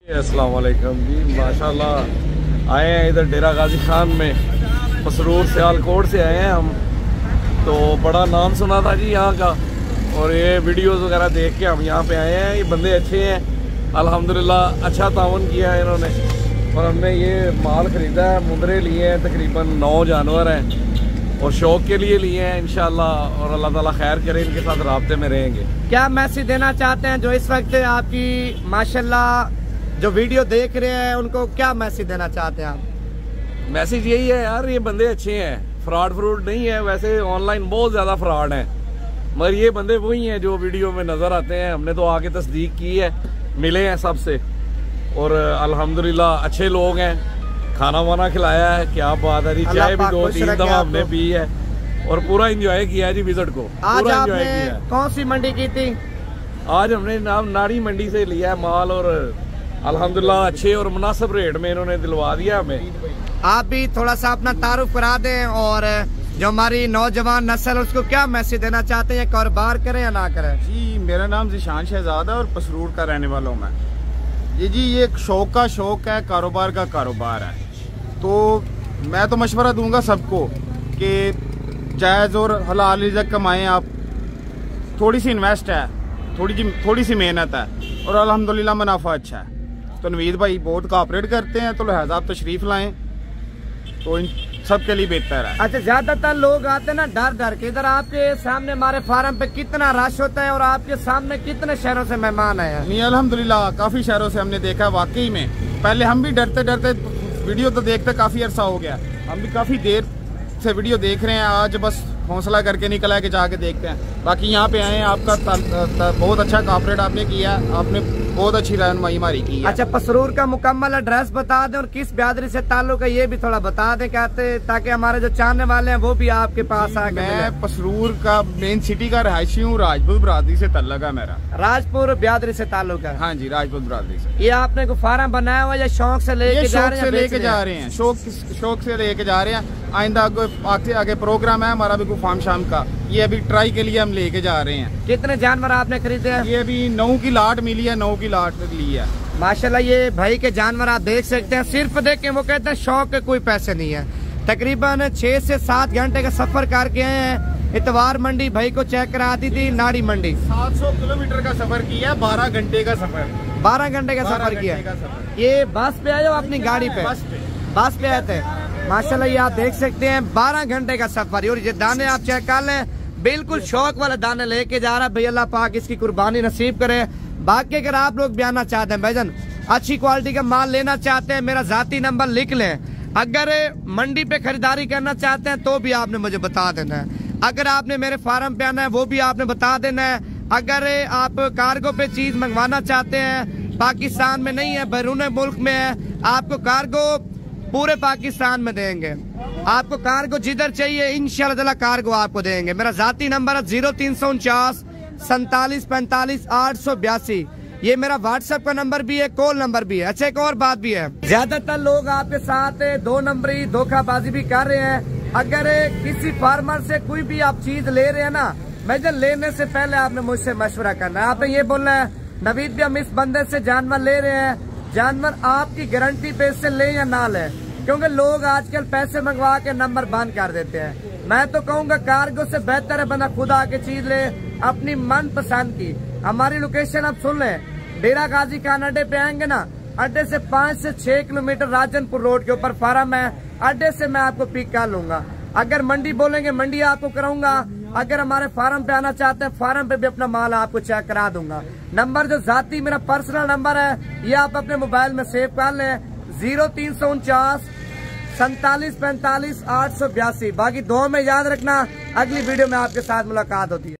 अस्सलाम वालेकुम जी, माशाल्लाह आए हैं इधर डेरा गाजी खान में, मसरूर सियालकोट से आए हैं हम। तो बड़ा नाम सुना था जी यहाँ का, और ये वीडियोस वगैरह देख के हम यहाँ पे आए हैं। ये बंदे अच्छे हैं, अल्हम्दुलिल्लाह अच्छा ताउन किया है इन्होंने। और हमने ये माल ख़रीदा है, मुंदरे लिए हैं, तकरीबन 9 जानवर हैं और शौक़ के लिए लिए हैं इंशाल्लाह। और अल्लाह ताला खैर करे, इनके साथ राब्ते में रहेंगे। क्या मैसेज देना चाहते हैं जो इस वक्त आपकी माशाल्लाह जो वीडियो देख रहे हैं, उनको क्या मैसेज देना चाहते हैं आप? मैसेज यही है यार, ये बंदे अच्छे हैं, फ्रॉड नहीं है। वैसे ऑनलाइन बहुत ज़्यादा फ्रॉड है, मगर ये बंदे वही हैं जो वीडियो में नज़र आते हैं। हमने तो आके तस्दीक की है, मिले हैं सबसे, और अल्हम्दुलिल्लाह अच्छे लोग हैं। खाना वाना खिलाया है, क्या बात है जी। चाय भी 2-3 दफा हमने पी है और पूरा इंजॉय किया है जी विजिट को। आज आपने कौन सी मंडी की थी? आज हमने नाड़ी मंडी से लिया है माल, और अल्हम्दुलिल्लाह अच्छे और मुनासिब रेट में इन्होंने दिलवा दिया हमें। आप भी थोड़ा सा अपना तारुफ करा दें, और जो हमारी नौजवान नस्ल उसको क्या मैसेज देना चाहते हैं, कारोबार करें या ना करें? जी, मेरा नाम ज़ीशान शहजाद है और पसरूर का रहने वाला हूँ मैं। जी ये एक शौक का शौक है, कारोबार का कारोबार है। तो मैं तो मशवरा दूंगा सबको कि जायज़ और हलाल रिज़्क़ कमाएं आप। थोड़ी सी इन्वेस्ट है, थोड़ी सी मेहनत है, और अल्हम्दुलिल्लाह मुनाफा अच्छा है। तो नवीद भाई बहुत कोऑपरेट करते हैं, तो लिहाजा आप तशरीफ़ लाएं तो इन सब के लिए बेहतर है। अच्छा, ज्यादातर लोग आते हैं ना डर के। इधर आपके सामने हमारे फार्म पे कितना रश होता है, और आपके सामने कितने शहरों से मेहमान आए हैं? नहीं, अल्हम्दुलिल्लाह काफ़ी शहरों से हमने देखा वाकई में। पहले हम भी डरते वीडियो तो देखते काफ़ी अरसा हो गया, हम भी काफ़ी देर से वीडियो देख रहे हैं। आज बस हौसला करके निकला है कि जाके देखते हैं। बाकी यहाँ पे आए हैं, आपका बहुत अच्छा कोऑपरेट आपने किया, आपने बहुत अच्छी रहनुमाई हमारी की है। अच्छा, पसरूर का मुकम्मल एड्रेस बता दें, और किस बिरादरी से ताल्लुक है ये भी थोड़ा बता दें कहते, ताकि हमारे जो चाहने वाले हैं वो भी आपके पास आ गए। मैं पसरूर का मेन सिटी का रहायशी हूँ, राजपूत बिरादरी से ताल्लुक है मेरा। राजपुर बिरादरी से ताल्लुक है? हाँ जी, राजपूत बिरादरी से। ये आपने को फार्म बनाया हुआ या शौक से लेके जा रहे हैं? लेके जा रहे हैं, शौक से लेके जा रहे हैं। आइंदा आगे प्रोग्राम है हमारा भी फार्म शाम का, ये अभी ट्राई के लिए हम लेके जा रहे हैं। कितने जानवर आपने खरीदे हैं? ये अभी 9 की लाट मिली है, 9 की लाट ली है। माशाल्लाह, ये भाई के जानवर आप देख सकते हैं। सिर्फ देखें, वो कहते हैं शौक के कोई पैसे नहीं है। तकरीबन 6 से 7 घंटे का सफर करके आए हैं। इतवार मंडी भाई को चेक करा दी थी, नाड़ी मंडी 700 किलोमीटर का सफर किया, 12 घंटे का सफर। 12 घंटे का सफर किया। ये बस पे आए हो अपनी गाड़ी पे? बस पे आए थे। माशाल्लाह, ये आप देख सकते हैं 12 घंटे का सफर। और ये दाने आप चेक कर लें, बिल्कुल शौक वाले दाने लेके जा रहा है। भैया अल्लाह पाक इसकी कुर्बानी नसीब करे। बाकी अगर आप लोग भी आना चाहते हैं भाईजान, अच्छी क्वालिटी का माल लेना चाहते हैं, मेरा जाती नंबर लिख लें। अगर मंडी पे खरीदारी करना चाहते हैं तो भी आपने मुझे बता देना है। अगर आपने मेरे फार्म पे आना है वो भी आपने बता देना है। अगर आप कार्गो पे चीज मंगवाना चाहते हैं, पाकिस्तान में नहीं है, बैरून मुल्क में है, आपको कार्गो पूरे पाकिस्तान में देंगे। आपको कार्गो जिधर चाहिए इंशाल्लाह कार्गो आपको देंगे। मेरा जाती नंबर है 0349 47 45 882। ये मेरा व्हाट्सएप का नंबर भी है, कॉल नंबर भी है। अच्छा, एक और बात भी है, ज्यादातर लोग आपके साथ 2 नंबरी धोखाबाजी भी कर रहे हैं। अगर किसी फार्मर से कोई भी आप चीज ले रहे हैं ना, भाईजान लेने से पहले आपने मुझसे मशवरा करना है। आपने ये बोलना है नवीद भी हम इस बंदे से जानवर ले रहे हैं, जानवर आपकी गारंटी पे से ले या ना ले, क्योंकि लोग आजकल पैसे मंगवा के नंबर बंद कर देते हैं। मैं तो कहूँगा कार्गो से बेहतर है बंदा खुद आके चीज ले अपनी मन पसंद की। हमारी लोकेशन आप सुन लें, डेरा गाजी खान अड्डे पे आएंगे ना, अड्डे से 5 से 6 किलोमीटर राजनपुर रोड के ऊपर फार्म है। अड्डे से मैं आपको पिक कर लूंगा। अगर मंडी बोलेंगे मंडी आपको कराऊंगा। अगर हमारे फार्म पे आना चाहते हैं, फार्म पे भी अपना माल आपको चेक करा दूंगा। नंबर जो जाती मेरा पर्सनल नंबर है, ये आप अपने मोबाइल में सेव कर लें, 0349 47 45 882। बाकी 2 में याद रखना। अगली वीडियो में आपके साथ मुलाकात होती है।